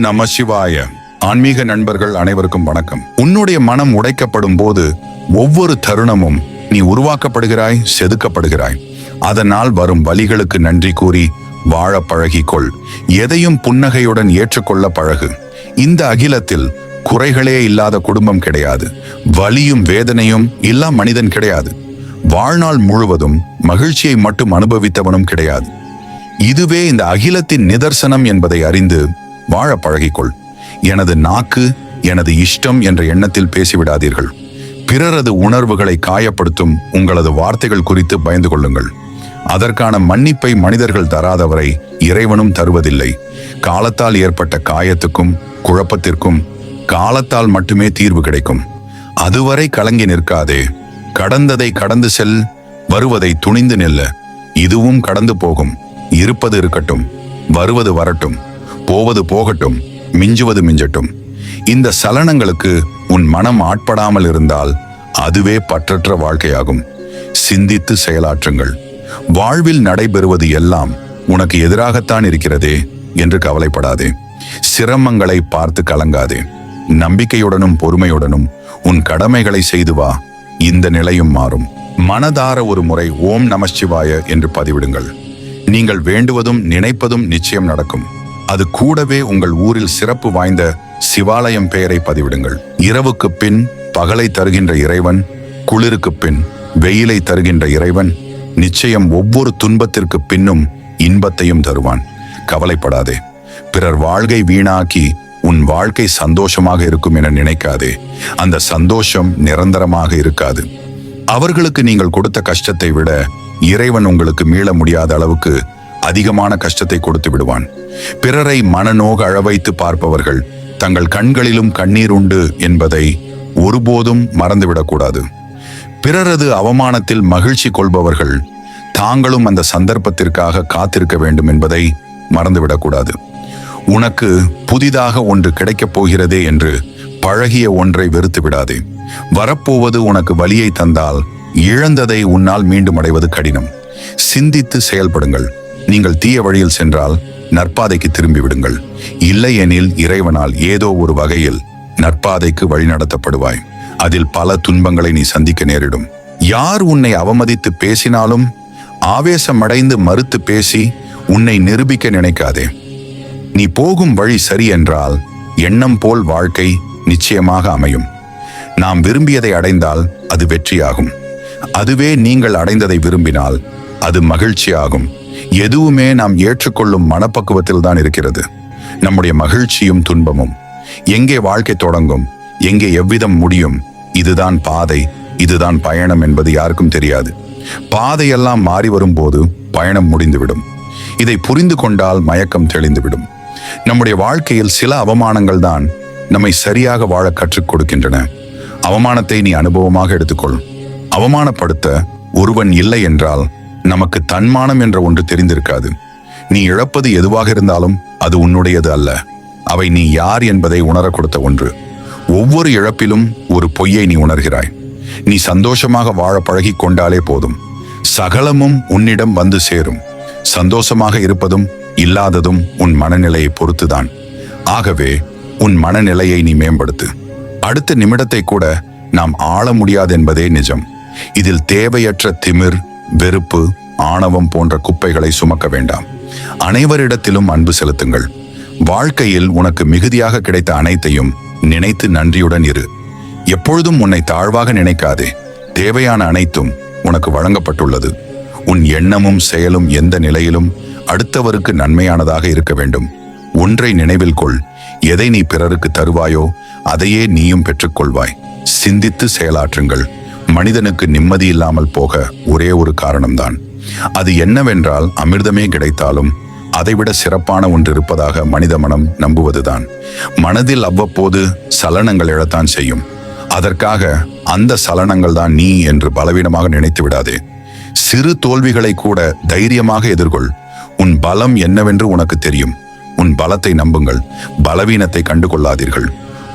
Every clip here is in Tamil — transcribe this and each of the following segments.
நம சிவாய. ஆன்மீக நண்பர்கள் அனைவருக்கும் வணக்கம். உன்னுடைய மனம் உடைக்கப்படும் போது ஒவ்வொரு தருணமும் நீ உருவாக்கப்படுகிறாய், செதுக்கப்படுகிறாய். அதனால் வரும் வலிகளுக்கு நன்றி கூறி வாழ பழகிக்கொள். எதையும் புன்னகையுடன் ஏற்றுக்கொள்ள பழகு. இந்த அகிலத்தில் குறைகளே இல்லாத குடும்பம் கிடையாது. வலியும் வேதனையும் இல்லா மனிதன் கிடையாது. வாழ்நாள் முழுவதும் மகிழ்ச்சியை மட்டும் அனுபவித்தவனும் கிடையாது. இதுவே இந்த அகிலத்தின் நிதர்சனம் என்பதை அறிந்து வாழ பழகிக்கொள். எனது நாக்கு எனது இஷ்டம் என்ற எண்ணத்தில் பேசிவிடாதீர்கள். பிறரது உணர்வுகளை காயப்படுத்தும் உங்களது வார்த்தைகள் குறித்து பயந்து கொள்ளுங்கள். அதற்கான மன்னிப்பை மனிதர்கள் தராதவரை இறைவனும் தருவதில்லை. காலத்தால் ஏற்பட்ட காயத்துக்கும் குழப்பத்திற்கும் காலத்தால் மட்டுமே தீர்வு கிடைக்கும். அதுவரை கலங்கி நிற்காதே. கடந்ததை கடந்து செல், வருவதை துணிந்து நெல்ல. இதுவும் கடந்து போகும். இருப்பது இருக்கட்டும், வருவது வரட்டும், போவது போகட்டும், மிஞ்சுவது மிஞ்சட்டும். இந்த சலனங்களுக்கு உன் மனம் ஆட்படாமல் இருந்தால் அதுவே பற்றற்ற வாழ்க்கையாகும். சிந்தித்து செயலாற்றுங்கள். வாழ்வில் நடைபெறுவது எல்லாம் உனக்கு எதிராகத்தான் இருக்கிறதே என்று கவலைப்படாதே. சிரமங்களை பார்த்து கலங்காதே. நம்பிக்கையுடனும் பொறுமையுடனும் உன் கடமைகளை செய்து வா. இந்த நிலையும் மாறும். மனதார ஒரு முறை ஓம் நம சிவாய என்று பதிவிடுங்கள். நீங்கள் வேண்டுவதும் நினைப்பதும் நிச்சயம் நடக்கும். அது கூடவே உங்கள் ஊரில் சிறப்பு வாய்ந்த சிவாலயம் பெயரை பதிவிடுங்கள். இரவுக்கு பின் பகலை தருகின்ற இறைவன், குளிருக்கு பின் வெயிலை தருகின்ற இறைவன் நிச்சயம் ஒவ்வொரு துன்பத்திற்கு பின்னும் இன்பத்தையும் தருவான். கவலைப்படாதே. பிறர் வாழ்க்கை வீணாக்கி உன் வாழ்க்கை சந்தோஷமாக இருக்கும் என நினைக்காதே. அந்த சந்தோஷம் நிரந்தரமாக இருக்காது. அவர்களுக்கு நீங்கள் கொடுத்த கஷ்டத்தை விட இறைவன் உங்களுக்கு மீள முடியாத அளவுக்கு அதிகமான கஷ்டத்தை கொடுத்து விடுவான். பிறரை மனநோக அழவைத்து பார்ப்பவர்கள் தங்கள் கண்களிலும் கண்ணீர் உண்டு என்பதை ஒருபோதும் மறந்துவிடக்கூடாது. பிறரது அவமானத்தில் மகிழ்ச்சி கொள்பவர்கள் தாங்களும் அந்த சந்தர்ப்பத்திற்காக காத்திருக்க வேண்டும் என்பதை மறந்துவிடக்கூடாது. உனக்கு புதிதாக ஒன்று கிடைக்கப் போகிறதே என்று பழகிய ஒன்றை வெறுத்து விடாதே. வரப்போவது உனக்கு வலியை தந்தால் இழந்ததை உன்னால் மீண்டும் அடைவது கடினம். சிந்தித்து செயல்படுங்கள். நீங்கள் தீய வழியில் சென்றால் நற்பாதைக்கு திரும்பி விடுங்கள். இல்லையெனில் இறைவனால் ஏதோ ஒரு வகையில் நற்பாதைக்கு வழிநடத்தப்படுவாய். அதில் பல துன்பங்களை நீ சந்திக்க நேரிடும். யார் உன்னை அவமதித்து பேசினாலும் ஆவேசமடைந்து மறுத்து பேசி உன்னை நிரூபிக்க நினைக்காதே. நீ போகும் வழி சரி என்றால் எண்ணம் போல் வாழ்க்கை நிச்சயமாக அமையும். நாம் விரும்பியதை அடைந்தால் அது வெற்றியாகும். அதுவே நீங்கள் அடைந்ததை விரும்பினால் அது மகிழ்ச்சியாகும். எதுவுமே நாம் ஏற்றுக்கொள்ளும் மனப்பக்குவத்தில் தான் இருக்கிறது. நம்முடைய மகிழ்ச்சியும் துன்பமும். எங்கே வாழ்க்கை தொடங்கும், எங்கே எவ்விதம் முடியும், இதுதான் பாதை, இதுதான் பயணம் என்பது யாருக்கும் தெரியாது. பாதையெல்லாம் மாறி வரும்போது பயணம் முடிந்துவிடும். இதை புரிந்து கொண்டால் மயக்கம் தெளிந்துவிடும். நம்முடைய வாழ்க்கையில் சில அவமானங்கள் தான் நம்மை சரியாக வாழ கற்றுக் கொடுக்கின்றன. அவமானத்தை நீ அனுபவமாக எடுத்துக்கொள். அவமானப்படுத்த ஒருவன் இல்லை என்றால் நமக்கு தன்மானம் என்ற ஒன்று தெரிந்திருக்காது. நீ இழப்பது எதுவாக இருந்தாலும் அது உன்னுடையது அல்ல. அவை நீ யார் என்பதை உணர கொடுத்த ஒன்று. ஒவ்வொரு இழப்பிலும் ஒரு பொய்யை நீ உணர்கிறாய். நீ சந்தோஷமாக வாழ பழகி கொண்டாலே போதும். சகலமும் உன்னிடம் வந்து சேரும். சந்தோஷமாக இருப்பதும் இல்லாததும் உன் மனநிலையை பொறுத்துதான். ஆகவே உன் மனநிலையை நீ மேம்படுத்து. அடுத்த நிமிடத்தை கூட நாம் ஆள முடியாது என்பதே நிஜம். இதில் தேவையற்ற திமிர், வெறுப்பு, ஆணவம் போன்ற குப்பைகளை சுமக்க வேண்டாம். அனைவரிடத்திலும் அன்பு செலுத்துங்கள். வாழ்க்கையில் உனக்கு மிகுதியாக கிடைத்த அனைத்தையும் நினைத்து நன்றியுடன் இரு. எப்பொழுதும் உன்னை தாழ்வாக நினைக்காதே. தேவையான அனைத்தும் உனக்கு வழங்கப்பட்டுள்ளது. உன் எண்ணமும் செயலும் எந்த நிலையிலும் அடுத்தவருக்கு நன்மையானதாக இருக்க வேண்டும். ஒன்றை நினைவில் கொள். எதை நீ பிறருக்கு தருவாயோ அதையே நீயும் பெற்றுக்கொள்வாய். சிந்தித்து செயலாற்றுங்கள். மனிதனுக்கு நிம்மதி இல்லாமல் போக ஒரே ஒரு காரணம்தான். அது என்னவென்றால் அமிர்தமே கிடைத்தாலும் அதைவிட சிறப்பான ஒன்று இருப்பதாக மனித மனம் நம்புவதுதான். மனதில் அவ்வப்போது சலனங்கள் எழத்தான் செய்யும். அதற்காக அந்த சலனங்கள் தான் நீ என்று பலவீனமாக நினைத்து விடாதே. சிறு தோல்விகளை கூட தைரியமாக எதிர்கொள். உன் பலம் என்னவென்று உனக்கு தெரியும். உன் பலத்தை நம்புங்கள். பலவீனத்தை கண்டு கொள்ளாதீர்கள்.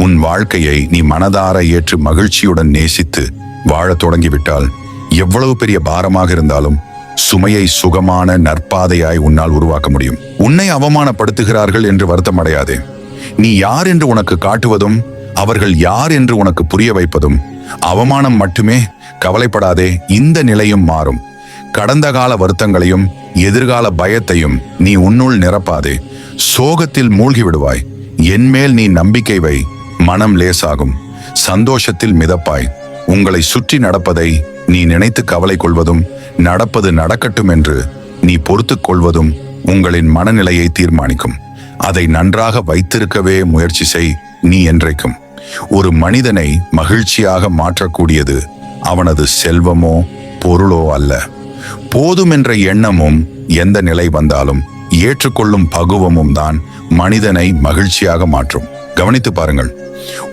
உன் வாழ்க்கையை நீ மனதார ஏற்று மகிழ்ச்சியுடன் நேசித்து வாழத் தொடங்கிவிட்டால் எவ்வளவு பெரிய பாரமாக இருந்தாலும் சுமையை சுகமான நற்பாதையாய் உன்னால் உருவாக்க முடியும். உன்னை அவமானப்படுத்துகிறார்கள் என்று வருத்தம் அடையாதே. நீ யார் என்று உனக்கு காட்டுவதும் அவர்கள் யார் என்று உனக்கு புரிய வைப்பதும் அவமானம் மட்டுமே. கவலைப்படாதே, இந்த நிலையும் மாறும். கடந்த கால வருத்தங்களையும் எதிர்கால பயத்தையும் நீ உன்னுள் நிரப்பாதே. சோகத்தில் மூழ்கி விடுவாய். என்மேல் நீ நம்பிக்கை வை. மனம் லேசாகும். சந்தோஷத்தில் மிதப்பாய். உங்களை சுற்றி நடப்பதை நீ நினைத்து கவலை கொள்வதும் நடப்பது நடக்கட்டும் என்று நீ பொறுத்துக் கொள்வதும் உங்களின் மனநிலையை தீர்மானிக்கும். அதை நன்றாக வைத்திருக்கவே முயற்சி செய். நீ என்றைக்கும் ஒரு மனிதனை மகிழ்ச்சியாக மாற்றக்கூடியது அவனது செல்வமோ பொருளோ அல்ல. போதும் என்ற எண்ணமும் எந்த நிலை வந்தாலும் ஏற்றுக்கொள்ளும் பக்குவமும் தான் மனிதனை மகிழ்ச்சியாக மாற்றும். கவனித்து பாருங்கள்.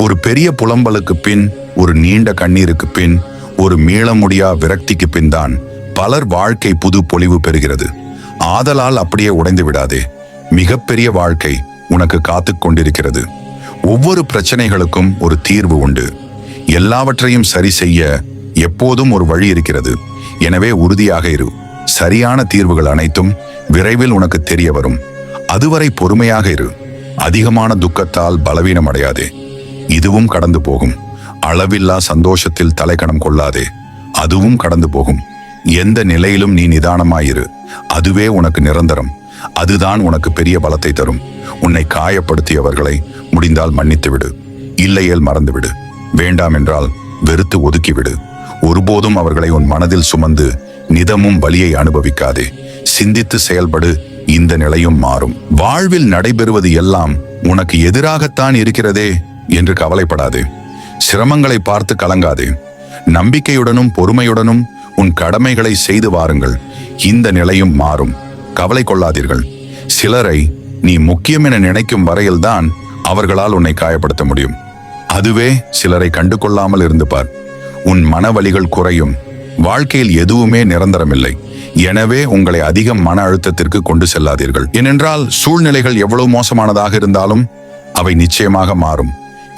ஒரு பெரிய புலம்பலுக்கு பின், ஒரு நீண்ட கண்ணீருக்கு பின், ஒரு மீள முடியா விரக்திக்கு பின் தான் பலர் வாழ்க்கை புது பொலிவு பெறுகிறது. ஆதலால் அப்படியே உடைந்து விடாதே. மிகப்பெரிய வாழ்க்கை உனக்கு காத்து கொண்டிருக்கிறது. ஒவ்வொரு பிரச்சனைகளுக்கும் ஒரு தீர்வு உண்டு. எல்லாவற்றையும் சரி செய்ய எப்போதும் ஒரு வழி இருக்கிறது. எனவே உறுதியாக இரு. சரியான தீர்வுகள் அனைத்தும் விரைவில் உனக்கு தெரிய வரும். அதுவரை பொறுமையாக இரு. அதிகமான துக்கத்தால் பலவீனம் அடையாதே. இதுவும் கடந்து போகும். அளவில்லா சந்தோஷத்தில் தலைக்கணம் கொள்ளாதே. அதுவும் கடந்து போகும். எந்த நிலையிலும் நீ நிதானமாயிரு. அதுவே உனக்கு நிரந்தரம். அதுதான் உனக்கு பெரிய பலத்தை தரும். உன்னை காயப்படுத்தியவர்களை முடிந்தால் மன்னித்துவிடு. இல்லையேல் மறந்துவிடு. வேண்டாம் என்றால் வெறுத்து ஒதுக்கிவிடு. ஒருபோதும் அவர்களை உன் மனதில் சுமந்து நிதமும் வலியை அனுபவிக்காதே. சிந்தித்து செயல்படு. இந்த நிலையும் மாறும். வாழ்வில் நடைபெறுவது எல்லாம் உனக்கு எதிராகத்தான் இருக்கிறதே என்று கவலைப்படாதே. சிரமங்களை பார்த்து கலங்காதே. நம்பிக்கையுடனும் பொறுமையுடனும் உன் கடமைகளை செய்து வாருங்கள். இந்த நிலையும் மாறும். கவலை கொள்ளாதீர்கள். சிலரை நீ முக்கியம் என நினைக்கும் வரையில்தான் அவர்களால் உன்னை காயப்படுத்த முடியும். அதுவே சிலரை கண்டு கொள்ளாமல் இருந்து பார். உன் மனவலிகள் குறையும். வாழ்க்கையில் எதுவுமே நிரந்தரமில்லை. எனவே உங்களை அதிக மன அழுத்தத்திற்கு கொண்டு செல்லாதீர்கள். ஏனென்றால் சூழ்நிலைகள் எவ்வளவு மோசமானதாக இருந்தாலும் அவை நிச்சயமாக மாறும்.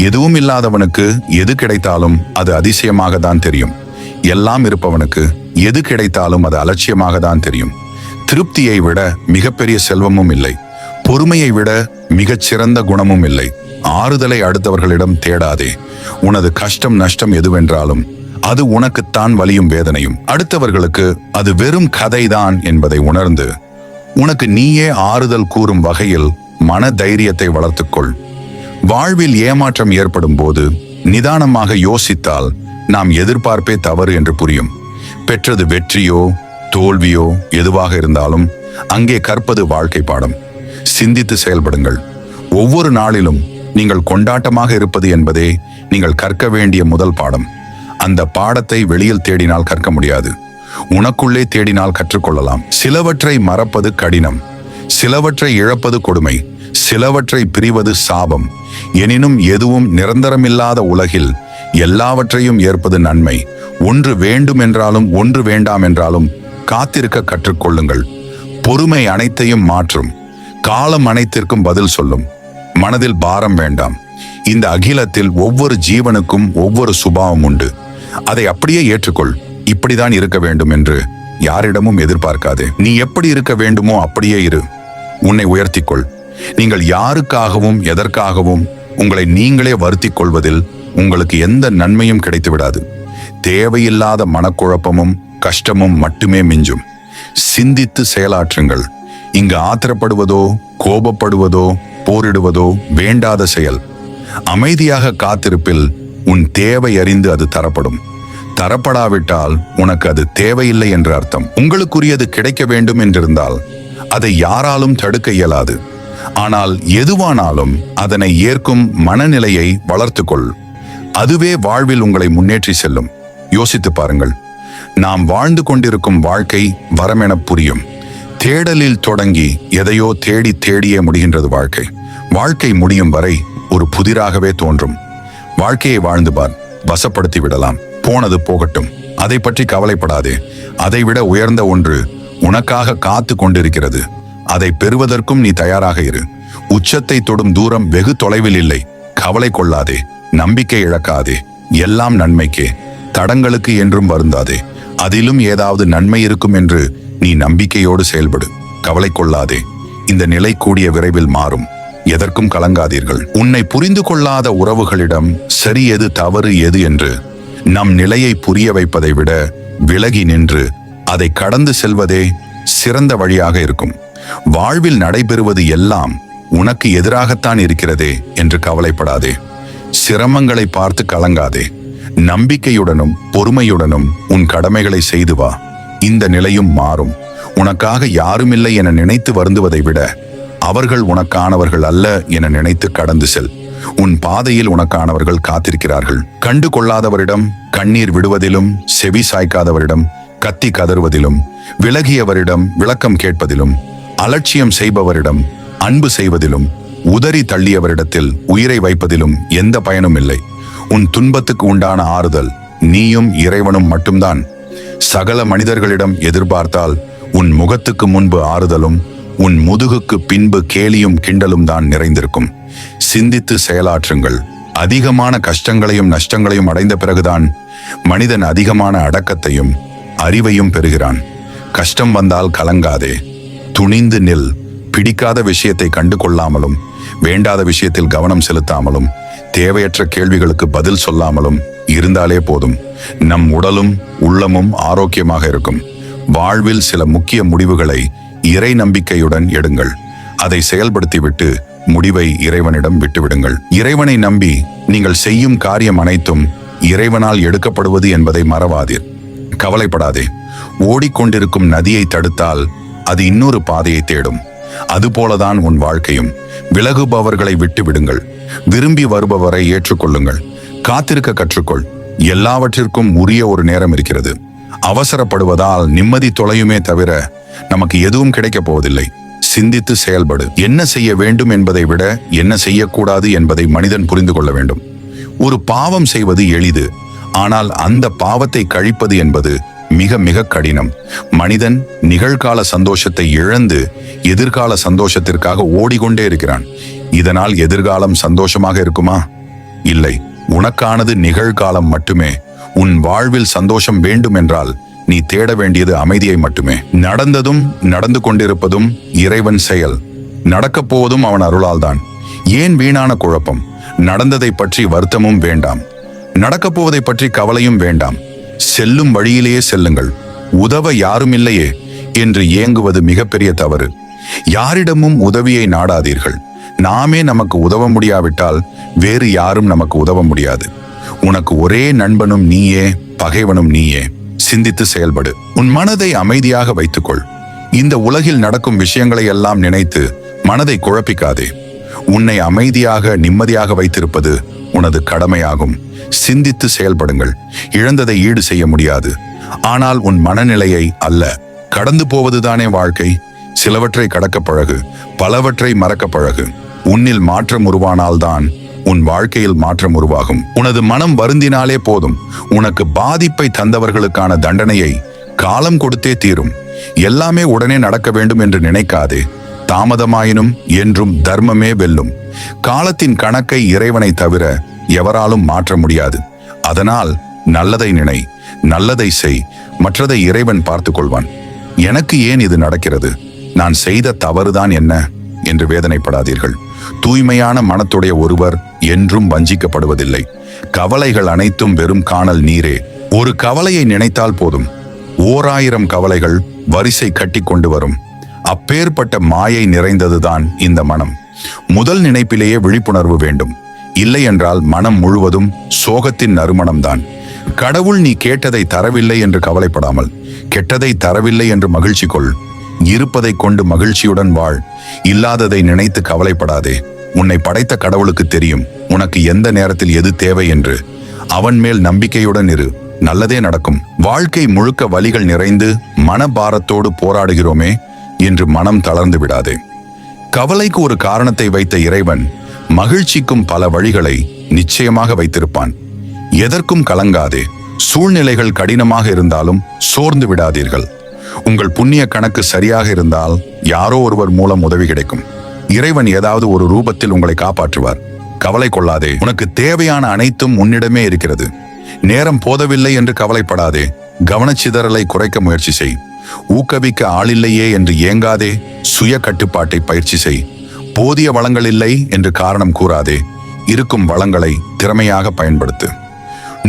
எதுவும் இல்லாதவனுக்கு எது கிடைத்தாலும் அது அதிசயமாக தான் தெரியும். எல்லாம் இருப்பவனுக்கு எது கிடைத்தாலும் அது அலட்சியமாக தான் தெரியும். திருப்தியை விட மிகப்பெரிய செல்வமும் இல்லை. பொறுமையை விட மிகச்சிறந்த குணமும் இல்லை. ஆறுதலை அடுத்தவர்களிடம் தேடாதே. உனது கஷ்டம் நஷ்டம் எதுவென்றாலும் அது உனக்குத்தான் வலியும் வேதனையும். அடுத்தவர்களுக்கு அது வெறும் கதைதான் என்பதை உணர்ந்து உனக்கு நீயே ஆறுதல் கூறும் வகையில் மன தைரியத்தை வளர்த்துக்கொள். வாழ்வில் ஏமாற்றம் ஏற்படும் போது நிதானமாக யோசித்தால் நாம் எதிர்பார்ப்பே தவறு என்று புரியும். பெற்றது வெற்றியோ தோல்வியோ எதுவாக இருந்தாலும் அங்கே கற்பது வாழ்க்கை பாடம். சிந்தித்து செயல்படுங்கள். ஒவ்வொரு நாளிலும் நீங்கள் கொண்டாட்டமாக இருப்பது என்பதே நீங்கள் கற்க வேண்டிய முதல் பாடம். அந்த பாடத்தை வெளியில் தேடினால் கற்க முடியாது. உனக்குள்ளே தேடினால் கற்றுக்கொள்ளலாம். சிலவற்றை மறப்பது கடினம். சிலவற்றை இழப்பது கொடுமை. சிலவற்றை பிரிவது சாபம். எனினும் எதுவும் நிரந்தரமில்லாத உலகில் எல்லாவற்றையும் ஏற்பது நன்மை. ஒன்று வேண்டும் என்றாலும் ஒன்று வேண்டாம் என்றாலும் காத்திருக்க கற்றுக்கொள்ளுங்கள். பொறுமை அனைத்தையும் மாற்றும். காலம் அனைத்திற்கும் பதில் சொல்லும். மனதில் பாரம் வேண்டாம். இந்த அகிலத்தில் ஒவ்வொரு ஜீவனுக்கும் ஒவ்வொரு சுபாவம் உண்டு. அதை அப்படியே ஏற்றுக்கொள். இப்படிதான் இருக்க வேண்டும் என்று யாரிடமும் எதிர்பார்க்காதே. நீ எப்படி இருக்க வேண்டுமோ அப்படியே இரு. உன்னை உயர்த்திக்கொள். நீங்கள் யாருக்காகவும் எதற்காகவும் உங்களை நீங்களே வருத்திக் கொள்வதில் உங்களுக்கு எந்த நன்மையும் கிடைத்து விடாது. தேவையில்லாத மனக்குழப்பமும் கஷ்டமும் மட்டுமே மிஞ்சும். சிந்தித்து செயலாற்றுங்கள். இங்கு ஆத்திரப்படுவதோ கோபப்படுவதோ போரிடுவதோ வேண்டாத செயல். அமைதியாக காத்திருப்பில் உன் தேவை அறிந்து அது தரப்படும். தரப்படாவிட்டால் உனக்கு அது தேவையில்லை என்று அர்த்தம். உங்களுக்குரியது கிடைக்க வேண்டும் என்றிருந்தால் அதை யாராலும் தடுக்க இயலாது. ஆனால் எதுவானாலும் அதனை ஏற்கும் மனநிலையை வளர்த்துக்கொள். அதுவே வாழ்வில் உங்களை முன்னேற்றி செல்லும். யோசித்து பாருங்கள். நாம் வாழ்ந்து கொண்டிருக்கும் வாழ்க்கை வரமென புரியும். தேடலில் தொடங்கி எதையோ தேடி தேடியே முடிகின்றது வாழ்க்கை. வாழ்க்கை முடியும் வரை ஒரு புதிராகவே தோன்றும். வாழ்க்கையை வாழ்ந்து பார். வசப்படுத்தி விடலாம். போனது போகட்டும். அதை பற்றி கவலைப்படாதே. அதைவிட உயர்ந்த ஒன்று உனக்காக காத்து கொண்டிருக்கிறது. அதை பெறுவதற்கும் நீ தயாராக இரு. உச்சத்தை தொடும் தூரம் வெகு தொலைவில் இல்லை. கவலை கொள்ளாதே. நம்பிக்கை இழக்காதே. எல்லாம் நன்மைக்கே. தடங்களுக்கு என்றும் வருந்தாதே. அதிலும் ஏதாவது நன்மை இருக்கும் என்று நீ நம்பிக்கையோடு செயல்படு. கவலை கொள்ளாதே. இந்த நிலை கூடிய விரைவில் மாறும். எதற்கும் கலங்காதீர்கள். உன்னை புரிந்து கொள்ளாத உறவுகளிடம் சரி எது தவறு எது என்று நம் நிலையை புரிய வைப்பதை விட விலகி நின்று அதை கடந்து செல்வதே சிறந்த வழியாக இருக்கும். வாழ்வில் நடைபெறுவது எல்லாம் உனக்கு எதிராகத்தான் இருக்கிறதே என்று கவலைப்படாதே. சிரமங்களை பார்த்து கலங்காதே. நம்பிக்கையுடனும் பொறுமையுடனும் உன் கடமைகளை செய்து வா. இந்த நிலையும் மாறும். உனக்காக யாருமில்லை என நினைத்து வருந்துவதை விட அவர்கள் உனக்கானவர்கள் அல்ல என நினைத்து கடந்து செல். உன் பாதையில் உனக்கானவர்கள் காத்திருக்கிறார்கள். கண்டு கொள்ளாதவரிடம் கண்ணீர் விடுவதிலும், செவி சாய்க்காதவரிடம் கத்தி கதறுவதிலும், விலகியவரிடம் விளக்கம் கேட்பதிலும், அலட்சியம் செய்பவரிடம் அன்பு செய்வதிலும், உதறி தள்ளியவரிடத்தில் உயிரை வைப்பதிலும் எந்த பயனும் இல்லை. உன் துன்பத்துக்கு உண்டான ஆறுதல் நீயும் இறைவனும் மட்டும்தான். சகல மனிதர்களிடம் எதிர்பார்த்தால் உன் முகத்துக்கு முன்பு ஆறுதலும் உன் முதுகுக்கு பின்பு கேலியும் கிண்டலும் தான் நிறைந்திருக்கும். சிந்தித்து செயலாற்றுங்கள். அதிகமான கஷ்டங்களையும் நஷ்டங்களையும் அடைந்த பிறகுதான் மனிதன் அதிகமான அடக்கத்தையும் அறிவையும் பெறுகிறான். கஷ்டம் வந்தால் கலங்காதே, துணிந்து நில். பிடிக்காத விஷயத்தை கண்டு கொள்ளாமலும், வேண்டாத விஷயத்தில் கவனம் செலுத்தாமலும், தேவையற்ற கேள்விகளுக்கு பதில் சொல்லாமலும் இருந்தாலே போதும். நம் உடலும் உள்ளமும் ஆரோக்கியமாக இருக்கும். வாழ்வில் சில முக்கிய முடிவுகளை இறை நம்பிக்கையுடன் எடுங்கள். அதை செயல்படுத்திவிட்டு முடிவை இறைவனிடம் விட்டுவிடுங்கள். இறைவனை நம்பி நீங்கள் செய்யும் காரியம் அனைத்தும் இறைவனால் எடுக்கப்படுவது என்பதை மறவாதீர். கவலைப்படாதே. ஓடிக்கொண்டிருக்கும் நதியை தடுத்தால் அது இன்னொரு பாதையை தேடும். அதுபோலதான் உன் வாழ்க்கையும். விலகுபவர்களை விட்டு விடுங்கள். விரும்பி வருபவரை ஏற்றுக்கொள்ளுங்கள். காத்திருக்க கற்றுக்கொள். எல்லாவற்றிற்கும் உரிய ஒரு நேரம் இருக்கிறது. அவசரப்படுவதால் நிம்மதி தொலையுமே தவிர நமக்கு எதுவும் கிடைக்கப் போவதில்லை. சிந்தித்து செயல்படு. என்ன செய்ய வேண்டும் என்பதை விட என்ன செய்யக்கூடாது என்பதை மனிதன் புரிந்து கொள்ள வேண்டும். ஒரு பாவம் செய்வது எளிது, ஆனால் அந்த பாவத்தை கழிப்பது என்பது மிக மிக கடினம். மனிதன் நிகழ்கால சந்தோஷத்தை இழந்து எதிர்கால சந்தோஷத்திற்காக ஓடிக்கொண்டே இருக்கிறான். இதனால் எதிர்காலம் சந்தோஷமாக இருக்குமா? இல்லை. உனக்கானது நிகழ்காலம் மட்டுமே. உன் வாழ்வில் சந்தோஷம் வேண்டும் என்றால் நீ தேட வேண்டியது அமைதியை மட்டுமே. நடந்ததும் நடந்து கொண்டிருப்பதும் இறைவன் செயல். நடக்கப் போவதும் அவன் அருளால் தான். ஏன் வீணான குழப்பம்? நடந்ததை பற்றி வருத்தமும் வேண்டாம். நடக்கப் போவதை பற்றி கவலையும் வேண்டாம். செல்லும் வழியிலேயே செல்லுங்கள். உதவ யாரும் இல்லையே என்று ஏங்குவது மிகப்பெரிய தவறு. யாரிடமும் உதவியை நாடாதீர்கள். நாமே நமக்கு உதவ முடியாவிட்டால் வேறு யாரும் நமக்கு உதவ முடியாது. உனக்கு ஒரே நண்பனும் நீயே, பகைவனும் நீயே. சிந்தித்து செயல்படு. உன் மனதை அமைதியாக வைத்துக்கொள். இந்த உலகில் நடக்கும் விஷயங்களை எல்லாம் நினைத்து மனதை குழப்பிக்காதே. உன்னை அமைதியாக நிம்மதியாக வைத்திருப்பது உனது கடமையாகும். சிந்தித்து செயல்படுங்கள். இழந்ததை ஈடு செய்ய முடியாது, ஆனால் உன் மனநிலையை அல்ல. கடந்து போவதுதானே வாழ்க்கை. சிலவற்றை கடக்க பழகு, பலவற்றை மறக்க பழகு. உன்னில் மாற்றம் உருவானால்தான் உன் வாழ்க்கையில் மாற்றம் உருவாகும். உனது மனம் வருந்தினாலே போதும். உனக்கு பாதிப்பை தந்தவர்களுக்கான தண்டனையை காலம் கொடுத்தே தீரும். எல்லாமே உடனே நடக்க வேண்டும் என்று நினைக்காதே. தாமதமாயினும் என்றும் தர்மமே வெல்லும். காலத்தின் கணக்கை இறைவனை தவிர எவராலும் மாற்ற முடியாது. அதனால் நல்லதை நினை, நல்லதை செய். மற்றதை இறைவன் பார்த்து கொள்வான். எனக்கு ஏன் இது நடக்கிறது? நான் செய்த தவறுதான் என்ன என்று வேதனைப்படாதீர்கள். தூய்மையான மனத்துடைய ஒருவர் என்றும் வஞ்சிக்கப்படுவதில்லை. கவலைகள் அனைத்தும் வெறும் காணல் நீரே. ஒரு கவலையை நினைத்தால் போதும், 1000 கவலைகள் வரிசை கட்டி கொண்டு வரும். அப்பேற்பட்ட மாயை நிறைந்ததுதான் இந்த மனம். முதல் நினைப்பிலேயே விழிப்புணர்வு வேண்டும். இல்லை என்றால் மனம் முழுவதும் சோகத்தின் நறுமணம்தான். கடவுள் நீ கேட்டதை தரவில்லை என்று கவலைப்படாமல் கெட்டதை தரவில்லை என்று மகிழ்ச்சி கொள். இருப்பதை கொண்டு மகிழ்ச்சியுடன் வாழ். இல்லாததை நினைத்து கவலைப்படாதே. உன்னை படைத்த கடவுளுக்கு தெரியும் உனக்கு எந்த நேரத்தில் எது தேவை என்று. அவன் மேல் நம்பிக்கையுடன் இரு. நல்லதே நடக்கும். வாழ்க்கை முழுக்க வலிகள் நிறைந்து மனபாரத்தோடு போராடுகிறோமே என்று மனம் தளர்ந்து விடாதே. கவலைக்கு ஒரு காரணத்தை வைத்த இறைவன் மகிழ்ச்சிக்கும் பல வழிகளை நிச்சயமாக வைத்திருப்பான். எதற்கும் கலங்காதே. சூழ்நிலைகள் கடினமாக இருந்தாலும் சோர்ந்து விடாதீர்கள். உங்கள் புண்ணிய கணக்கு சரியாக இருந்தால் யாரோ ஒருவர் மூலம் உதவி கிடைக்கும். இறைவன் ஏதாவது ஒரு ரூபத்தில் உங்களை காப்பாற்றுவார். கவலை கொள்ளாதே. உனக்கு தேவையான அனைத்தும் உன்னிடமே இருக்கிறது. நேரம் போதவில்லை என்று கவலைப்படாதே. கவனச்சிதறலை குறைக்க முயற்சி செய். ஊக்குவிக்க ஆளில்லையே என்று ஏங்காதே. சுய கட்டுப்பாட்டை பயிற்சி செய். போதிய வளங்கள் இல்லை என்று காரணம் கூறாதே. இருக்கும் வளங்களை திறமையாக பயன்படுத்து.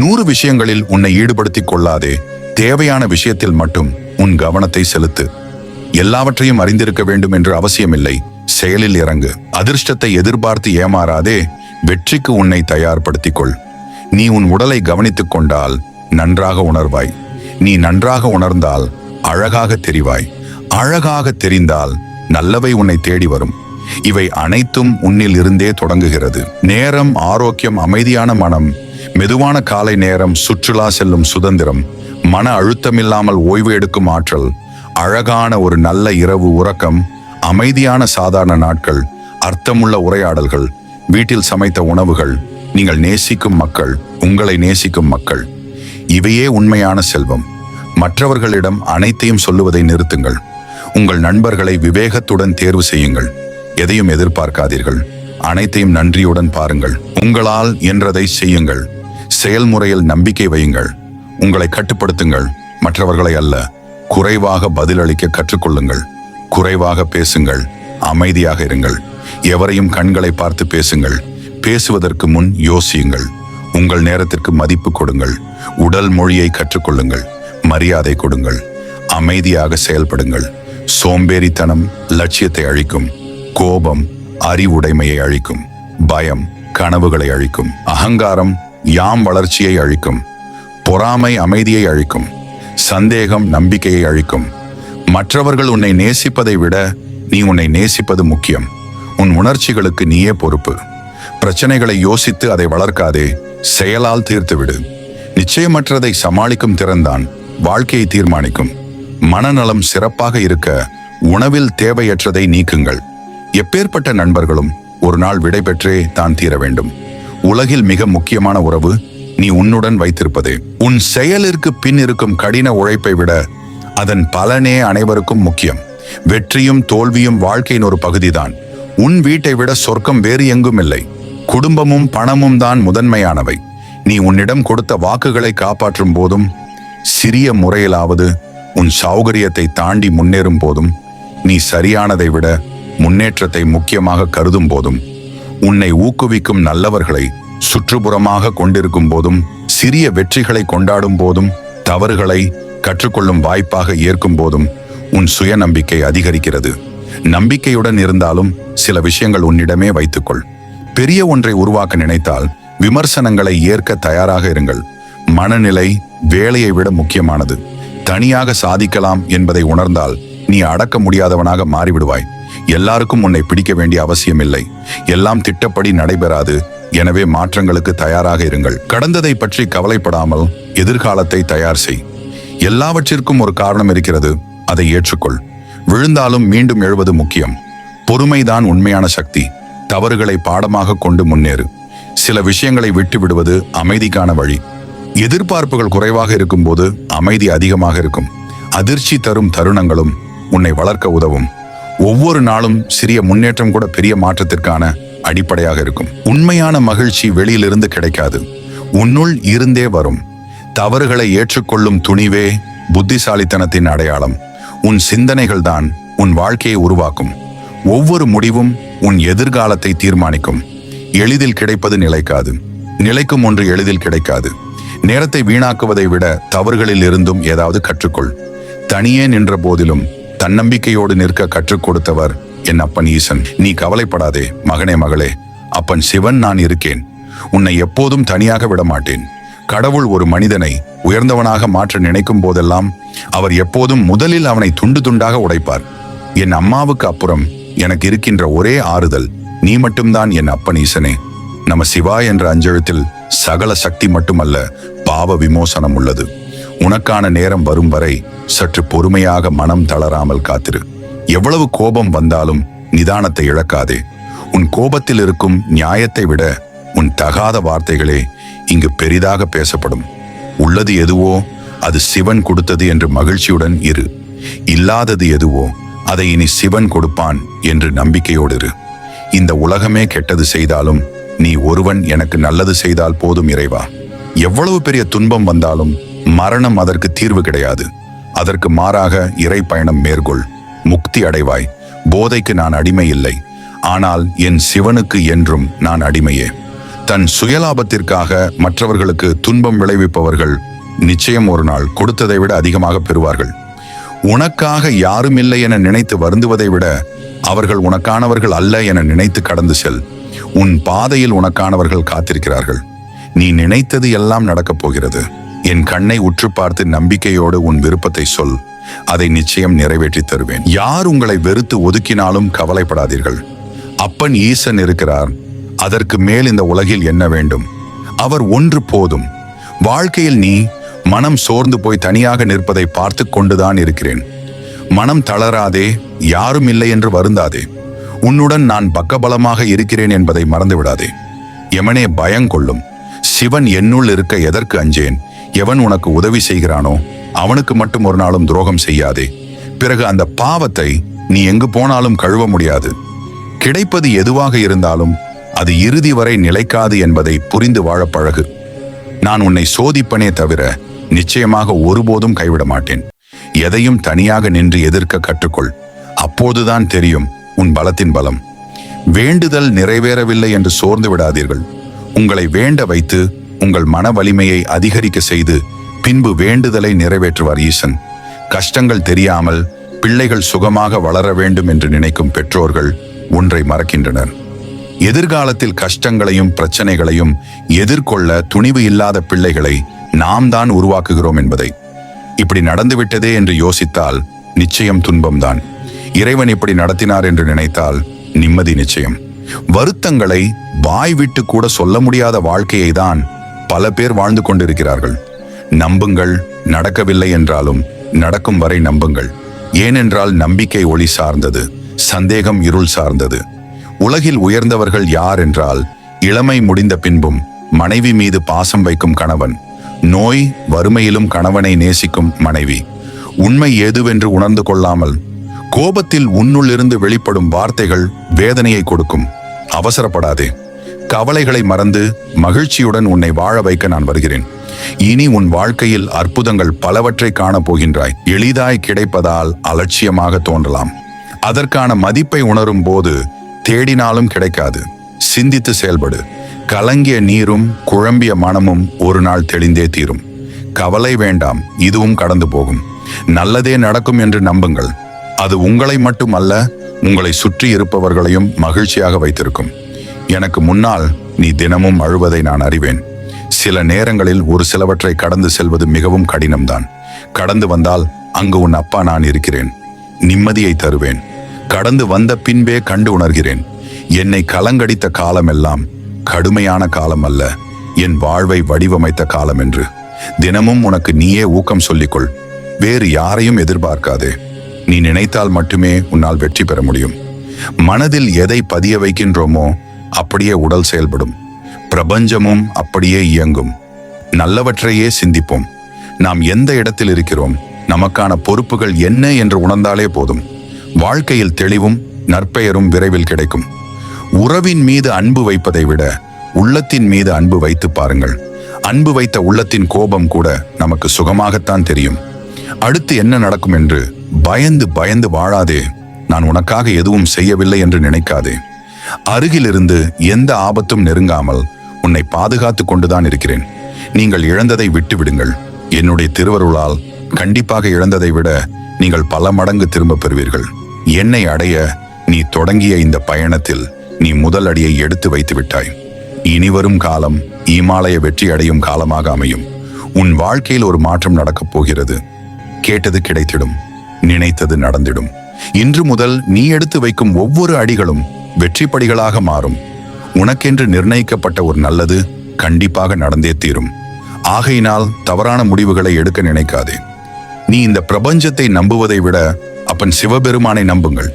100 விஷயங்களில் உன்னை ஈடுபடுத்திக் கொள்ளாதே. தேவையான விஷயத்தில் மட்டும் உன் கவனத்தை செலுத்து. எல்லாவற்றையும் அறிந்திருக்க வேண்டும் என்று அவசியமில்லை. செயலில் இறங்கு. அதிர்ஷ்டத்தை எதிர்பார்த்து ஏமாறாதே. வெற்றிக்கு உன்னை தயார்படுத்திக் கொள். நீ உன் உடலை கவனித்துக் கொண்டால் நன்றாக உணர்வாய். நீ நன்றாக உணர்ந்தால் அழகாக தெரிவாய். அழகாக தெரிந்தால் நல்லவை உன்னை தேடி வரும். இவை அனைத்தும் உன்னில் இருந்தே தொடங்குகிறது. நேரம், ஆரோக்கியம், அமைதியான மனம், மெதுவான காலை நேரம், சுற்றுலா செல்லும் சுதந்திரம், மன அழுத்தமில்லாமல் ஓய்வு எடுக்கும் ஆற்றல், அழகான ஒரு நல்ல இரவு உறக்கம், அமைதியான சாதாரண நாட்கள், அர்த்தமுள்ள உரையாடல்கள், வீட்டில் சமைத்த உணவுகள், நீங்கள் நேசிக்கும் மக்கள், உங்களை நேசிக்கும் மக்கள். இவையே உண்மையான செல்வம். மற்றவர்களிடம் அனைத்தையும் சொல்லுவதை நிறுத்துங்கள். உங்கள் நண்பர்களை விவேகத்துடன் தேர்வு செய்யுங்கள். எதையும் எதிர்பார்க்காதீர்கள். அனைத்தையும் நன்றியுடன் பாருங்கள். உங்களால் என்றதை செய்யுங்கள். செயல்முறையில் நம்பிக்கை வையுங்கள். உங்களை கட்டுப்படுத்துங்கள், மற்றவர்களை அல்ல. குறைவாக பதிலளிக்க கற்றுக்கொள்ளுங்கள். குறைவாக பேசுங்கள். அமைதியாக இருங்கள். எவரையும் கண்களை பார்த்து பேசுங்கள். பேசுவதற்கு முன் யோசியுங்கள். உங்கள் நேரத்திற்கு மதிப்பு கொடுங்கள். உடல் மொழியை கற்றுக்கொள்ளுங்கள். மரியாதை கொடுங்கள். அமைதியாக செயல்படுங்கள். சோம்பேறித்தனம் லட்சியத்தை அழிக்கும். கோபம் அறிவுடைமையை அழிக்கும். பயம் கனவுகளை அழிக்கும். அகங்காரம் யாம் வளர்ச்சியை அழிக்கும். பொறாமை அமைதியை அழிக்கும். சந்தேகம் நம்பிக்கையை அழிக்கும். மற்றவர்கள் உன்னை நேசிப்பதை விட நீ உன்னை நேசிப்பது முக்கியம். உன் உணர்ச்சிகளுக்கு நீயே பொறுப்பு. பிரச்சனைகளை யோசித்து அதை வளர்க்காதே. செயலால் தீர்த்துவிடு. நிச்சயமற்றதை சமாளிக்கும் திறன்தான் வாழ்க்கையை தீர்மானிக்கும். மனநலம் சிறப்பாக இருக்க உணவில் தேவையற்றதை நீக்குங்கள். எப்பேற்பட்ட நண்பர்களும் ஒரு நாள் விடை பெற்றே தான் தீர வேண்டும். உலகில் மிக முக்கியமான உறவு நீ உன்னுடன் வைத்திருப்பதே. உன் செயலிற்கு பின் இருக்கும் கடின உழைப்பை விட அதன் பலனே அனைவருக்கும் முக்கியம். வெற்றியும் தோல்வியும் வாழ்க்கையின் ஒரு பகுதிதான். உன் வீட்டை விட சொர்க்கம் வேறு எங்கும் இல்லை. குடும்பமும் பணமும் தான் முதன்மையானவை. நீ உன்னிடம் கொடுத்த வாக்குகளை காப்பாற்றும் போதும், சிறிய முறையிலாவது உன் சௌகரியத்தை தாண்டி முன்னேறும் போதும், நீ சரியானதை விட முன்னேற்றத்தை முக்கியமாக கருதும் போதும், உன்னை ஊக்குவிக்கும் நல்லவர்களை சுற்றுப்புறமாக கொண்டிருக்கும் போதும், சிறிய வெற்றிகளை கொண்டாடும் போதும், தவறுகளை கற்றுக்கொள்ளும் வாய்ப்பாக ஏற்கும் போதும் உன் சுயநம்பிக்கை அதிகரிக்கிறது. நம்பிக்கையுடன் இருந்தாலும் சில விஷயங்கள் உன்னிடமே வைத்துக்கொள். பெரிய ஒன்றை உருவாக்க நினைத்தால் விமர்சனங்களை ஏற்க தயாராக இருங்கள். மனநிலை வேலையை விட முக்கியமானது. தனியாக சாதிக்கலாம் என்பதை உணர்ந்தால் நீ அடக்க முடியாதவனாக மாறிவிடுவாய். எல்லாருக்கும் உன்னை பிடிக்க வேண்டிய அவசியமில்லை. எல்லாம் திட்டப்படி நடைபெறாது. எனவே மாற்றங்களுக்கு தயாராக இருங்கள். கடந்ததை பற்றி கவலைப்படாமல் எதிர்காலத்தை தயார் செய். எல்லாவற்றிற்கும் ஒரு காரணம் இருக்கிறது. அதை ஏற்றுக்கொள். விழுந்தாலும் மீண்டும் எழுவது முக்கியம். பொறுமைதான் உண்மையான சக்தி. தவறுகளை பாடமாக கொண்டு முன்னேறு. சில விஷயங்களை விட்டு விடுவது அமைதிக்கான வழி. எதிர்பார்ப்புகள் குறைவாக இருக்கும்போது அமைதி அதிகமாக இருக்கும். அதிர்ச்சி தரும் தருணங்களும் உன்னை வளர்க்க உதவும். ஒவ்வொரு நாளும் சிறிய முன்னேற்றம் கூட பெரிய மாற்றத்திற்கான அடிப்படையாக இருக்கும். உண்மையான மகிழ்ச்சி வெளியிலிருந்து கிடைக்காது, உன்னுள் இருந்தே வரும். தவறுகளை ஏற்றுக்கொள்ளும் துணிவே புத்திசாலித்தனத்தின் அடையாளம். உன் சிந்தனைகள் தான் உன் வாழ்க்கையை உருவாக்கும். ஒவ்வொரு முடிவும் உன் எதிர்காலத்தை தீர்மானிக்கும். எளிதில் கிடைப்பது நிலைக்காது. நிலைக்கும் ஒன்று எளிதில் கிடைக்காது. நேரத்தை வீணாக்குவதை விட தவறுகளில் இருந்தும் ஏதாவது கற்றுக்கொள். தனியே நின்ற போதிலும் தன்னம்பிக்கையோடு நிற்க கற்றுக் கொடுத்தவர் என் அப்பன் ஈசன். நீ கவலைப்படாதே மகனே, மகளே. அப்பன் சிவன் நான் இருக்கேன். உன்னை எப்போதும் தனியாக விட மாட்டேன். கடவுள் ஒரு மனிதனை உயர்ந்தவனாக மாற்ற நினைக்கும் போதெல்லாம் அவர் எப்போதும் முதலில் அவனை துண்டு துண்டாக உடைப்பார். என் அம்மாவுக்கு அப்புறம் எனக்கு இருக்கின்ற ஒரே ஆறுதல் நீ மட்டும்தான் என் அப்பன் ஈசனே. நம சிவாய் என்ற அஞ்செழுத்தில் சகல சக்தி மட்டுமல்ல, பாவ விமோசனம் உள்ளது. உனக்கான நேரம் வரும் வரை சற்று பொறுமையாக மனம் தளராமல் காத்திரு. எவ்வளவு கோபம் வந்தாலும் நிதானத்தை இழக்காதே. உன் கோபத்தில் இருக்கும் நியாயத்தை விட உன் தகாத வார்த்தைகளே இங்கு பெரிதாக பேசப்படும். உள்ளது எதுவோ அது சிவன் கொடுத்தது என்று மகிழ்ச்சியுடன் இரு. இல்லாதது எதுவோ அதை இனி சிவன் கொடுப்பான் என்று நம்பிக்கையோடு இரு. இந்த உலகமே கெட்டது செய்தாலும் நீ ஒருவன் எனக்கு நல்லது செய்தால் போதும் இறைவா. எவ்வளவு பெரிய துன்பம் வந்தாலும் மரணம் அதற்கு தீர்வு கிடையாது. அதற்கு மாறாக இறை பயணம் மேற்கொள். முக்தி அடைவாய். போதைக்கு நான் அடிமை இல்லை. ஆனால் என் சிவனுக்கு என்றும் நான் அடிமையே. தன் சுயலாபத்திற்காக மற்றவர்களுக்கு துன்பம் விளைவிப்பவர்கள் நிச்சயம் ஒரு நாள் கொடுத்ததை விட அதிகமாக பெறுவார்கள். உனக்காக யாரும் இல்லை என நினைத்து வருந்துவதை விட அவர்கள் உனக்கானவர்கள் அல்ல என நினைத்து கடந்து செல். உன் பாதையில் உனக்கானவர்கள் காத்திருக்கிறார்கள். நீ நினைத்தது எல்லாம் நடக்கப் போகிறது. என் கண்ணை உற்று பார்த்து நம்பிக்கையோடு உன் விருப்பத்தை சொல். அதை நிச்சயம் நிறைவேற்றி தருவேன். யார் உங்களை வெறுத்து ஒதுக்கினாலும் கவலைப்படாதீர்கள். அப்பன் ஈசன் இருக்கிறார். அதற்கு மேல் இந்த உலகில் என்ன வேண்டும்? அவர் ஒன்று போதும். வாழ்க்கையில் நீ மனம் சோர்ந்து போய் தனியாக நிற்பதை பார்த்து கொண்டுதான் இருக்கிறேன். மனம் தளராதே, யாரும் இல்லை என்று வருந்தாதே. உன்னுடன் நான் பக்கபலமாக இருக்கிறேன் என்பதை மறந்து விடாதே. எமனே பயங்கொள்ளும். சிவன் என்னுள் இருக்க எதற்கு அஞ்சேன்? எவன் உனக்கு உதவி செய்கிறானோ அவனுக்கு மட்டும் ஒரு நாளும் துரோகம் செய்யாதே. பிறகு அந்த பாவத்தை நீ எங்கு போனாலும் கழுவ முடியாது. கிடைப்பது எதுவாக இருந்தாலும் அது இறுதி வரை நிலைக்காது என்பதை புரிந்து வாழ பழகு. நான் உன்னை சோதிப்பனே தவிர நிச்சயமாக ஒருபோதும் கைவிட மாட்டேன். எதையும் தனியாக நின்று எதிர்க்க கற்றுக்கொள். அப்போதுதான் தெரியும் உன் பலத்தின் பலம். வேண்டுதல் நிறைவேறவில்லை என்று சோர்ந்து விடாதீர்கள். உங்களை வேண்ட வைத்து உங்கள் மன வலிமையை அதிகரிக்க செய்து பின்பு வேண்டுதலை நிறைவேற்றுவார் ஈசன். கஷ்டங்கள் தெரியாமல் பிள்ளைகள் சுகமாக வளர வேண்டும் என்று நினைக்கும் பெற்றோர்கள் ஒன்றை மறக்கின்றனர். எதிர்காலத்தில் கஷ்டங்களையும் பிரச்சனைகளையும் எதிர்கொள்ள துணிவு இல்லாத பிள்ளைகளை நாம் தான் உருவாக்குகிறோம் என்பதை. இப்படி நடந்துவிட்டதே என்று யோசித்தால் நிச்சயம் துன்பம்தான். இறைவன் இப்படி நடத்தினார் என்று நினைத்தால் நிம்மதி நிச்சயம். வருத்தங்களை வாய் விட்டு கூட சொல்ல முடியாத வாழ்க்கையை தான் பல பேர் வாழ்ந்து கொண்டிருக்கிறார்கள். நம்புங்கள், நடக்கவில்லை என்றாலும் நடக்கும் வரை நம்புங்கள். ஏனென்றால் நம்பிக்கை ஒளி சார்ந்தது, சந்தேகம் இருள் சார்ந்தது. உலகில் உயர்ந்தவர்கள் யார் என்றால் இளமை முடிந்த பின்பும் மனைவி மீது பாசம் வைக்கும் கணவன், நோய் வறுமையிலும் கணவனை நேசிக்கும் மனைவி, உண்மை ஏதுவென்று உணர்ந்து கொள்ளாமல் கோபத்தில் உன்னுள்ளிருந்து வெளிப்படும் வார்த்தைகள் வேதனையை கொடுக்கும். அவசரப்படாதே. கவலைகளை மறந்து மகிழ்ச்சியுடன் உன்னை வாழ வைக்க நான் வருகிறேன். இனி உன் வாழ்க்கையில் அற்புதங்கள் பலவற்றை காணப் போகின்றாய். எளிதாய் கிடைப்பதால் அலட்சியமாக தோன்றலாம். அதற்கான மதிப்பை உணரும் போது தேடினாலும் கிடைக்காது. சிந்தித்து செயல்படு. கலங்கிய நீரும் குழம்பிய மனமும் ஒரு நாள் தெளிந்தே தீரும். கவலை வேண்டாம், இதுவும் கடந்து போகும். நல்லதே நடக்கும் என்று நம்புங்கள். அது உங்களை மட்டுமல்ல, உங்களை சுற்றி இருப்பவர்களையும் மகிழ்ச்சியாக வைத்திருக்கும். எனக்கு முன்னால் நீ தினமும் அழுவதை நான் அறிவேன். சில நேரங்களில் ஒரு சிலவற்றை கடந்து செல்வது மிகவும் கடினம்தான். கடந்து வந்தால் அங்கு உன் அப்பா நான் இருக்கிறேன். நிம்மதியை தருவேன். கடந்து வந்த பின்பே கண்டு உணர்கிறேன். என்னை கலங்கடித்த காலமெல்லாம் கடுமையான காலம் அல்ல, என் வாழ்வை வடிவமைத்த காலம் என்று. தினமும் உனக்கு நீயே ஊக்கம் சொல்லிக்கொள். வேறு யாரையும் எதிர்பார்க்காதே. நீ நினைத்தால் மட்டுமே உன்னால் வெற்றி பெற முடியும். மனதில் எதை பதிய வைக்கின்றோமோ அப்படியே உடல் செயல்படும். பிரபஞ்சமும் அப்படியே இயங்கும். நல்லவற்றையே சிந்திப்போம். நாம் எந்த இடத்தில் இருக்கிறோம், நமக்கான பொறுப்புகள் என்ன என்று உணர்ந்தாலே போதும். வாழ்க்கையில் தெளிவும் நற்பெயரும் விரைவில் கிடைக்கும். உறவின் மீது அன்பு வைப்பதை விட உள்ளத்தின் மீது அன்பு வைத்து பாருங்கள். அன்பு வைத்த உள்ளத்தின் கோபம் கூட நமக்கு சுகமாகத்தான் தெரியும். அடுத்து என்ன நடக்கும் என்று பயந்து பயந்து வாழாதே. நான் உனக்காக எதுவும் செய்யவில்லை என்று நினைக்காதே. அருகிலிருந்து எந்த ஆபத்தும் நெருங்காமல் உன்னை பாதுகாத்து கொண்டுதான் இருக்கிறேன். நீங்கள் இழந்ததை விட்டு விடுங்கள். என்னுடைய திருவருளால் கண்டிப்பாக இழந்ததை விட நீங்கள் பல மடங்கு திரும்ப பெறுவீர்கள். என்னை அடைய நீ தொடங்கிய இந்த பயணத்தில் நீ முதல் அடியை எடுத்து வைத்து விட்டாய். இனிவரும் காலம் இமாலய வெற்றி அடையும் காலமாக அமையும். உன் வாழ்க்கையில் ஒரு மாற்றம் நடக்கப் போகிறது. கேட்டது கிடைத்திடும், நினைத்தது நடந்திடும். இன்று முதல் நீ எடுத்து வைக்கும் ஒவ்வொரு அடிகளும் வெற்றி படிகளாக மாறும். உனக்கென்று நிர்ணயிக்கப்பட்ட ஒரு நல்லது கண்டிப்பாக நடந்தே தீரும். ஆகையினால் தவறான முடிவுகளை எடுக்க நினைக்காதே. நீ இந்த பிரபஞ்சத்தை நம்புவதை விட அப்பன் சிவபெருமானை நம்புங்கள்.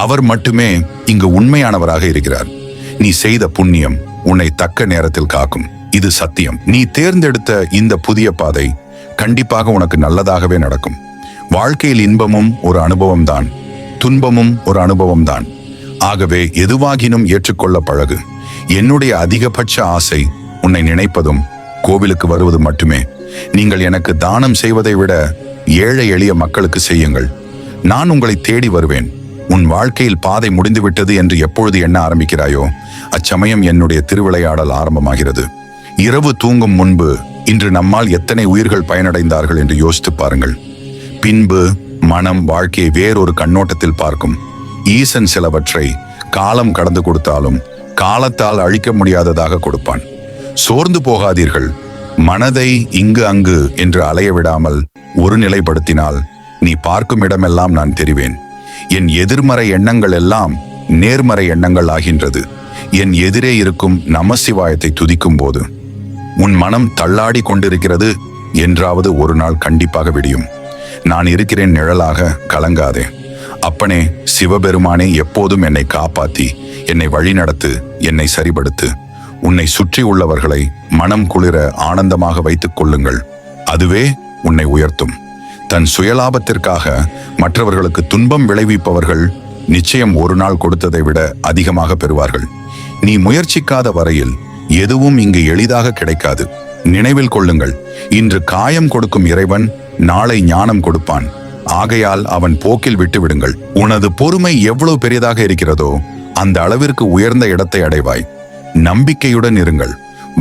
அவர் மட்டுமே இங்கு உண்மையானவராக இருக்கிறார். நீ செய்த புண்ணியம் உன்னை தக்க நேரத்தில் காக்கும். இது சத்தியம். நீ தேர்ந்தெடுத்த இந்த புதிய பாதை கண்டிப்பாக உனக்கு நல்லதாகவே நடக்கும். வாழ்க்கையில் இன்பமும் ஒரு அனுபவம்தான், துன்பமும் ஒரு அனுபவம்தான். ஆகவே எதுவாகினும் ஏற்றுக்கொள்ள பழகு. என்னுடைய அதிகபட்ச ஆசை உன்னை நினைப்பதும் கோவிலுக்கு வருவது மட்டுமே. நீங்கள் எனக்கு தானம் செய்வதை விட ஏழை எளிய மக்களுக்கு செய்யுங்கள். நான் உங்களை தேடி வருவேன். உன் வாழ்க்கையில் பாதை முடிந்துவிட்டது என்று எப்பொழுது எண்ண ஆரம்பிக்கிறாயோ அச்சமயம் என்னுடைய திருவிளையாடல் ஆரம்பமாகிறது. இரவு தூங்கும் முன்பு இன்று நம்மால் எத்தனை உயிர்கள் பயனடைந்தார்கள் என்று யோசித்து பாருங்கள். பின்பு மனம் வாழ்க்கையை வேறொரு கண்ணோட்டத்தில் பார்க்கும். ஈசன் சிலவற்றை காலம் கடந்து கொடுத்தாலும் காலத்தால் அழிக்க முடியாததாக கொடுப்பான். சோர்ந்து போகாதீர்கள். மனதை இங்கு அங்கு என்று அலைய விடாமல் ஒரு நிலைப்படுத்தினால் நீ பார்க்கும் இடமெல்லாம் நான் தெரிவேன். என் எதிர்மறை எண்ணங்கள் எல்லாம் நேர்மறை எண்ணங்கள் ஆகின்றது. என் எதிரே இருக்கும் நமசிவாயத்தை துதிக்கும் போது உன் மனம் தள்ளாடி கொண்டிருக்கிறது என்றாவது ஒரு நாள் கண்டிப்பாக விடியும். நான் இருக்கிறேன் நிழலாக, கலங்காதே. அப்பனே சிவபெருமானே, எப்போதும் என்னை காப்பாத்தி என்னை வழிநடத்து, என்னை சரிபடுத்து. உன்னை சுற்றி உள்ளவர்களை மனம் குளிர ஆனந்தமாக வைத்துக் கொள்ளுங்கள். அதுவே உன்னை உயர்த்தும். தன் சுயலாபத்திற்காக மற்றவர்களுக்கு துன்பம் விளைவிப்பவர்கள் நிச்சயம் ஒரு நாள் கொடுத்ததை விட அதிகமாக பெறுவார்கள். நீ முயற்சிக்காத வரையில் எதுவும் இங்கு எளிதாக கிடைக்காது. நினைவில் கொள்ளுங்கள், இன்று காயம் கொடுக்கும் இறைவன் நாளை ஞானம் கொடுப்பான். ஆகையால் அவன் போக்கில் விட்டு விடுங்கள். உனது பொறுமை எவ்வளவு பெரியதாக இருக்கிறதோ அந்த அளவிற்கு உயர்ந்த இடத்தை அடைவாய். நம்பிக்கையுடன் இருங்கள்.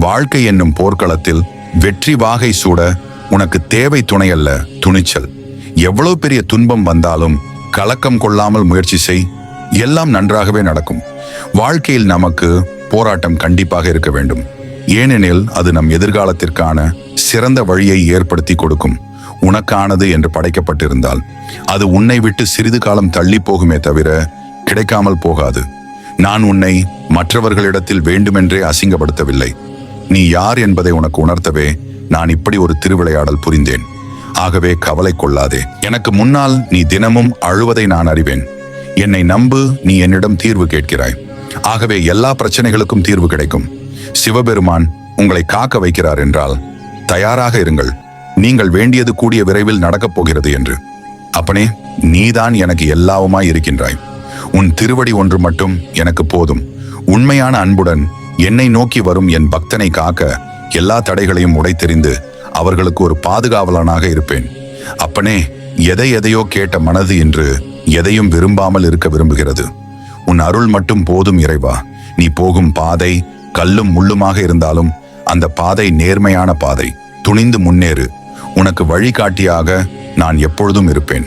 வாழ்க்கை என்னும் போர்க்களத்தில் வெற்றி வாகை சூட உனக்கு தேவை துணை அல்ல, துணிச்சல். எவ்வளவு பெரிய துன்பம் வந்தாலும் கலக்கம் கொள்ளாமல் முயற்சி செய். எல்லாம் நன்றாகவே நடக்கும். வாழ்க்கையில் நமக்கு போராட்டம் கண்டிப்பாக இருக்க வேண்டும். ஏனெனில் அது நம் எதிர்காலத்திற்கான சிறந்த வழியை ஏற்படுத்தி கொடுக்கும். உனக்கானது என்று படைக்கப்பட்டிருந்தால் அது உன்னை விட்டு சிறிது காலம் தள்ளி போகுமே தவிர கிடைக்காமல் போகாது. நான் உன்னை மற்றவர்களிடத்தில் வேண்டுமென்றே அசிங்கப்படுத்தவில்லை. நீ யார் என்பதை உனக்கு உணர்த்தவே நான் இப்படி ஒரு திருவிளையாடல் புரிந்தேன். ஆகவே கவலை கொள்ளாதே. எனக்கு முன்னால் நீ தினமும் அழுவதை நான் அறிவேன். என்னை நம்பு, நீ என்னிடம் தீர்வு கேட்கிறாய். ஆகவே எல்லா பிரச்சனைகளுக்கும் தீர்வு கிடைக்கும். சிவபெருமான் உங்களை காக்க வைக்கிறார் என்றால் தயாராக இருங்கள். நீங்கள் வேண்டியது கூடிய விரைவில் நடக்கப் போகிறது என்று. அப்பனே, நீதான் எனக்கு எல்லாவுமாய் இருக்கின்றாய். உன் திருவடி ஒன்று மட்டும் எனக்கு போதும். உண்மையான அன்புடன் என்னை நோக்கி வரும் என் பக்தனை காக்க எல்லா தடைகளையும் உடைத்தெறிந்து அவர்களுக்கு ஒரு பாதுகாவலனாக இருப்பேன். அப்பனே, எதையோ கேட்ட மனது இன்று எதையும் விரும்பாமல் இருக்க விரும்புகிறது. உன் அருள் மட்டும் போதும் இறைவா. நீ போகும் பாதை கல்லும் முள்ளுமாக இருந்தாலும் அந்த பாதை நேர்மையான பாதை. துணிந்து முன்னேறு. உனக்கு வழிகாட்டியாக நான் எப்பொழுதும் இருப்பேன்.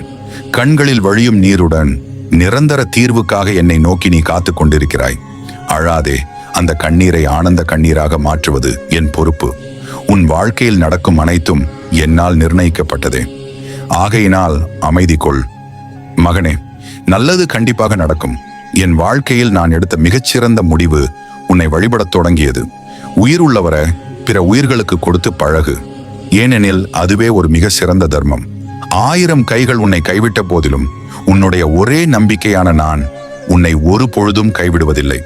கண்களில் வழியும் நீருடன் நிரந்தர தீர்வுக்காக என்னை நோக்கி நீ காத்து கொண்டிருக்கிறாய். அழாதே. அந்த கண்ணீரை ஆனந்த கண்ணீராக மாற்றுவது என் பொறுப்பு. உன் வாழ்க்கையில் நடக்கும் அனைத்தும் என்னால் நிர்ணயிக்கப்பட்டதே. ஆகையினால் அமைதி கொள் மகனே. நல்லது கண்டிப்பாக நடக்கும். என் வாழ்க்கையில் நான் எடுத்த மிகச்சிறந்த முடிவு உன்னை வழிபடத் தொடங்கியது. உயிர் உள்ளவரை பிற உயிர்களுக்கு கொடுத்து பழகு. ஏனெனில் அதுவே ஒரு மிக சிறந்த தர்மம். 1000 கைகள் உன்னை கைவிட்ட போதிலும் உன்னுடைய ஒரே நம்பிக்கையான நான் உன்னை ஒரு பொழுதும் கைவிடுவதில்லை.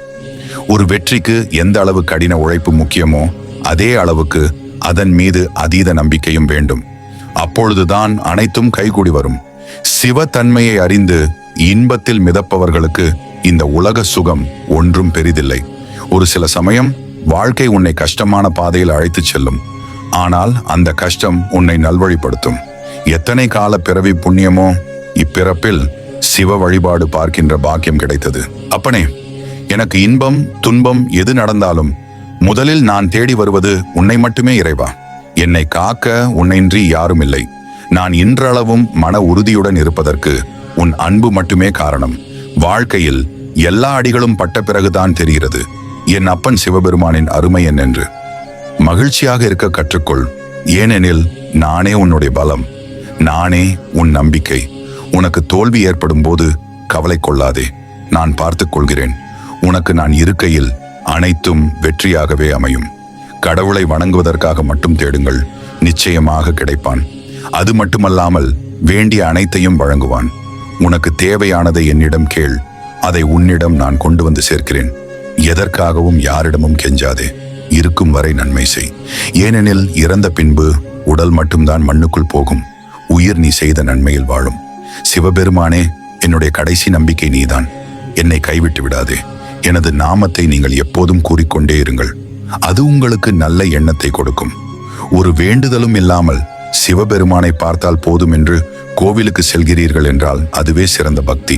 ஒரு வெற்றிக்கு எந்த அளவு கடின உழைப்பு முக்கியமோ அதே அளவுக்கு அதன் மீது அதீத நம்பிக்கையும் வேண்டும். அப்பொழுதுதான் அனைத்தும் கைகூடி வரும். சிவத்தன்மையை அறிந்து இன்பத்தில் மிதப்பவர்களுக்கு இந்த உலக சுகம் ஒன்றும் பெரிதில்லை. ஒரு சில சமயம் வாழ்க்கை உன்னை கஷ்டமான பாதையில் அழைத்துச் செல்லும். ஆனால் அந்த கஷ்டம் உன்னை நல்வழிப்படுத்தும். எத்தனை கால பிறவி புண்ணியமோ இப்பிறப்பில் சிவ வழிபாடு பார்க்கின்ற பாக்கியம் கிடைத்தது. அப்பனே, எனக்கு இன்பம் துன்பம் எது நடந்தாலும் முதலில் நான் தேடி வருவது உன்னை மட்டுமே இறைவா. என்னை காக்க உன்னின்றி யாரும் இல்லை. நான் இன்றளவும் மன உறுதியுடன் இருப்பதற்கு உன் அன்பு மட்டுமே காரணம். வாழ்க்கையில் எல்லா அடிகளும் பட்ட பிறகுதான் தெரிகிறது என் அப்பன் சிவபெருமானின் அருமை என்னென்று. மகிழ்ச்சியாக இருக்க கற்றுக்கொள். ஏனெனில் நானே உன்னுடைய பலம், நானே உன் நம்பிக்கை. உனக்கு தோல்வி ஏற்படும் போது கவலை கொள்ளாதே. நான் பார்த்துக் கொள்கிறேன். உனக்கு நான் இருக்கையில் அனைத்தும் வெற்றியாகவே அமையும். கடவுளை வணங்குவதற்காக மட்டும் தேடுங்கள், நிச்சயமாக கிடைப்பான். அது மட்டுமல்லாமல் வேண்டிய அனைத்தையும் வழங்குவான். உனக்கு தேவையானதை என்னிடம் கேள், அதை உன்னிடம் நான் கொண்டு வந்து சேர்க்கிறேன். எதற்காகவும் யாரிடமும் கெஞ்சாதே. இருக்கும் வரை நன்மை செய். ஏனெனில் இறந்த பின்பு உடல் மட்டும்தான் மண்ணுக்குள் போகும். உயிர் நீ செய்த நன்மையில் வாழும். சிவபெருமானே, என்னுடைய கடைசி நம்பிக்கை நீதான். என்னை கைவிட்டு விடாதே. எனது நாமத்தை நீங்கள் எப்போதும் கூறிக்கொண்டே இருங்கள். அது உங்களுக்கு நல்ல எண்ணத்தை கொடுக்கும். ஒரு வேண்டுதலும் இல்லாமல் சிவபெருமானை பார்த்தால் போதும் என்று கோவிலுக்கு செல்கிறீர்கள் என்றால் அதுவே சிறந்த பக்தி.